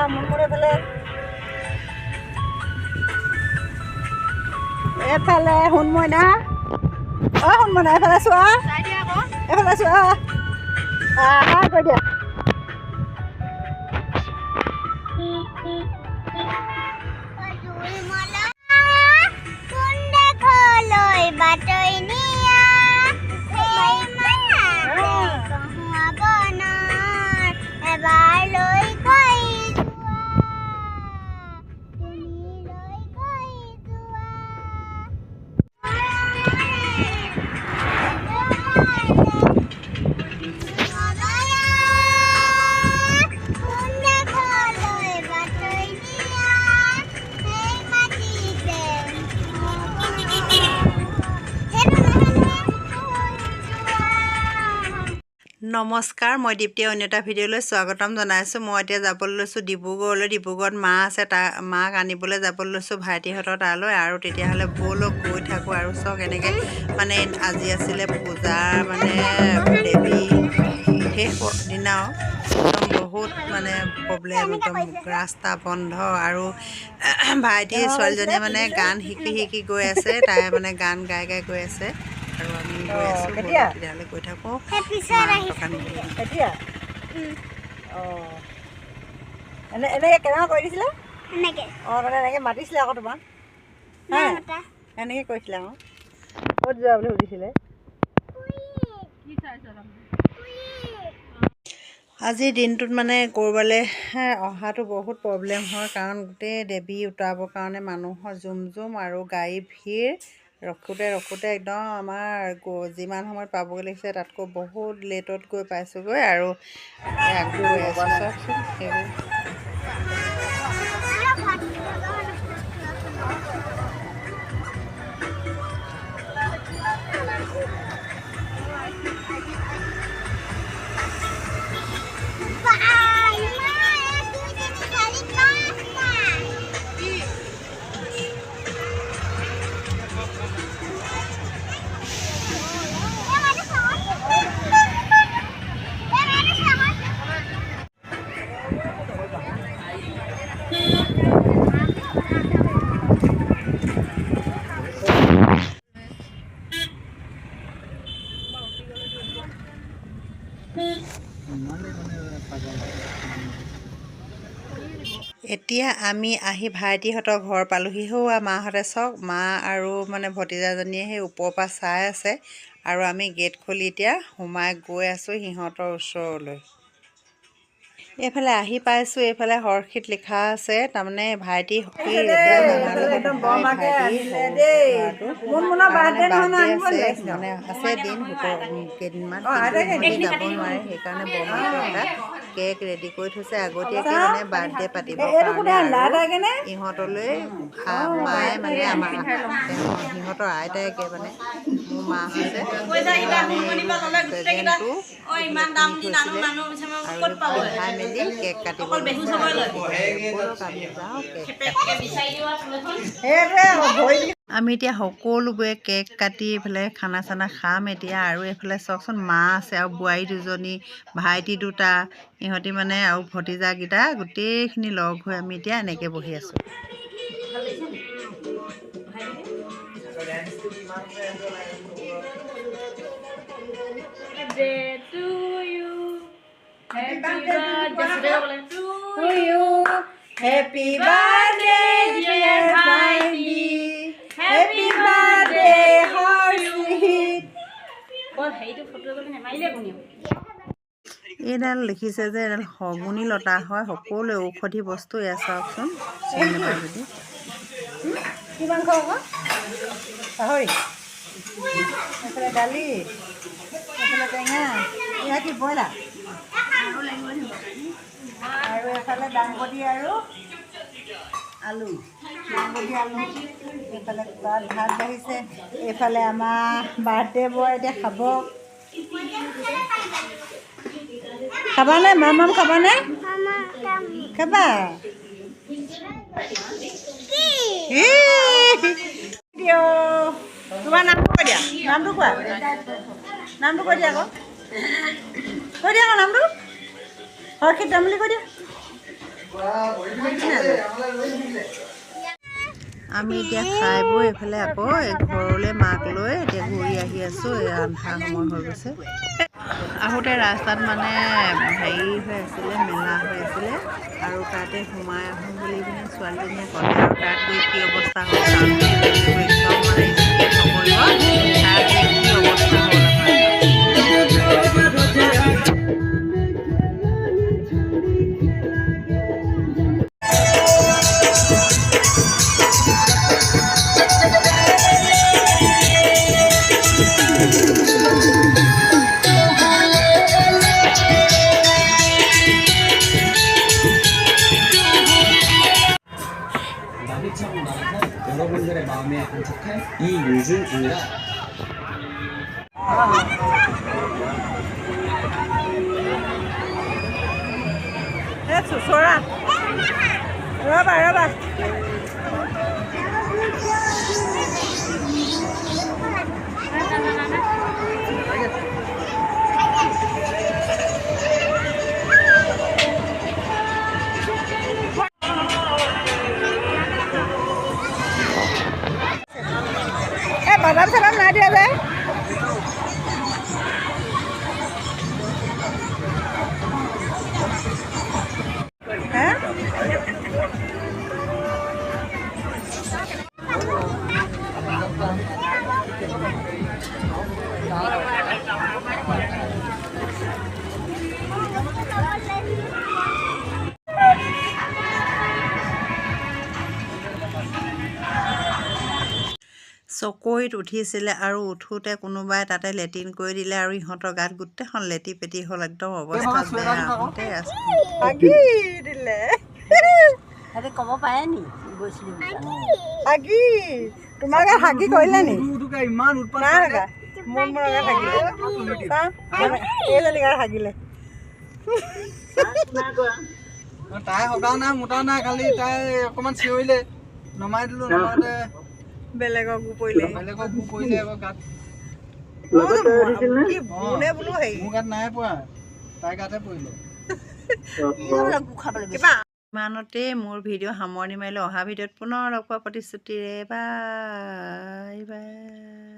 মুনমুন এইফালে সোণমইনা সোণমইনা এইফালে চোৱা এইফালে চোৱা কৈ দিয়া নমস্কাৰ মই দীপ্তি অন্য এটা ভিডিঅ'লৈ স্বাগতম জনাইছোঁ মই এতিয়া যাবলৈ লৈছোঁ ডিব্ৰুগড়লৈ ডিব্ৰুগড়ত মা আছে মাক আনিবলৈ যাবলৈ লৈছোঁ ভাইটিহঁতৰ তালৈ আৰু তেতিয়াহ'লে ব'লক গৈ থাকোঁ আৰু চাওক এনেকৈ মানে আজি আছিলে পূজাৰ মানে দেৱী শেষ দিনাও একদম বহুত মানে প্ৰব্লেম একদম ৰাস্তা বন্ধ আৰু ভাইটি ছোৱালীজনীয়ে মানে গান শিকি গৈ আছে তাই মানে গান গাই গৈ আছে আৰু আমি গৈ আছোঁ তেতিয়াহ'লে গৈ থাকোঁ এতিয়া এনেকৈ কেনেকুৱা কৰি দিছিলে মানে এনেকৈ মাতিছিলে আকৌ তোমাক এনেকৈ কৈছিলে আকৌ ক'ত যোৱা বুলি সুধিছিলে আজিৰ দিনটোত মানে ক'ৰবালৈ অহাটো বহুত প্ৰব্লেম হয় কাৰণ গোটেই দেৱী উতাবৰ কাৰণে মানুহৰ জুম আৰু গাড়ী ভিৰ ৰখোঁতে একদম আমাৰ যিমান সময়ত পাবগৈ লাগিছে তাতকৈ বহুত লেটত গৈ পাইছোঁগৈ আৰু গৈ আছোঁ চাওকচোন সেইবোৰ এতিয়া আমি আহি ভাইটিহঁতৰ ঘৰ পালোহি মাহঁতে চাওক মা আৰু মানে ভতিজাজনীয়ে সেই ওপৰৰ পৰা চাই আছে আৰু আমি গেট খুলি এতিয়া সোমাই গৈ আছোঁ সিহঁতৰ ওচৰলৈ এইফালে আহি পাইছোঁ এইফালে হৰ্ষিত লিখা আছে তাৰমানে ভাইটি মানে আছে দিন কেইদিনমান যাব নোৱাৰে সেইকাৰণে বৰমাহঁতে কেক ৰেডি কৰি থৈছে আগতীয়াকৈ মানে বাৰ্থডে পাতিবৰ কাৰণে ইহঁতলৈ মায়ে মানে আমাৰ সিহঁতৰ আইতাইকে মানে মোৰ মা হৈছে প্ৰেজেণ্টটো পিন্ধাই মেলি কেক কাটিব আমি এতিয়া সকলোবোৰে কেক কাটি এইফালে খানা চানা খাম এতিয়া আৰু এইফালে চাওকচোন মা আছে আৰু বোৱাৰী দুজনী ভাইটি দুটা ইহঁতি মানে আৰু ভতিজাকেইটা গোটেইখিনি লগ হৈ আমি এতিয়া এনেকৈ বহি আছোঁ Happy birthday dear Bhaiti Happy birthday Harshit এইডাল লিখিছে যে এডাল শগুনী লতা হয় সকলোৱে ঔষধি বস্তু এয়া চাওকচোন যদি কিমান খাব গাহৰি এইফালে দালি এইফালে টেঙা এয়া কি ব্ৰইলাৰ আৰু এফালে দাংবডি আৰু আলু এইফালে ভাত বাঢ়িছে এইফালে আমাৰ বাৰ্থডে বয় এতিয়া খাবানে মাম খাবানে খাবা তোমাৰ নামটো কৈ দিয়া নামটো কোৱা আকৌ নামটো হৰ্ষিত যাম বুলি কৈ দিয়া আমি এতিয়া খাই বৈ এইফালে আকৌ ঘৰলৈ মাক লৈ এতিয়া ঘূৰি আহি আছোঁ। আন্ধাৰ সময় হৈ গৈছে। আহোঁতে ৰাস্তাত মানে হেৰি হৈ আছিলে, মেলা হৈ আছিলে আৰু তাতে সোমাই আহোঁ বুলি পিনে ছোৱালীজনীয়ে ক'লে আৰু তাত গৈ কি অৱস্থা হ'ল একদম মানে স্কিপ নকৰিব। তাত যে কি অৱস্থা হ'ল 여러분들의 마음에 안착할 이유준입니다. চোচৰা ৰ'বা ৰ'বা বাদাম চাদাম নাই দিয়া যে চকৈত উঠিছিলে আৰু উঠোতে কোনোবাই তাতে লেট্ৰিন কৰি দিলে আৰু ইহঁতৰ গাত গোটেইখন লেটি পেটি হ'ল। একদম অৱস্থা বেয়া। আহোঁতে আগি দিলে ক'ব পাৰে নি গৈছিলো আগি তোমাৰ গাত হাগি কৰিলে নি ইমান এইজনী গাত হাগিলে। তাই হগা নাই মোটা নাই, খালি তাই অকণমান চিঞৰিলে, নমাই দিলো। নমাওঁতে বেলেগক গু পৰিলে আকৌ গাত। মোৰ গাত নাই পৰা, তাই গাতে পৰিলে। ইমানতে মোৰ ভিডিঅ' সামৰণি মাৰিলোঁ। অহা ভিডিঅ'ত পুনৰ লগ পোৱা প্ৰতিশ্ৰুতিৰে বাই বাই।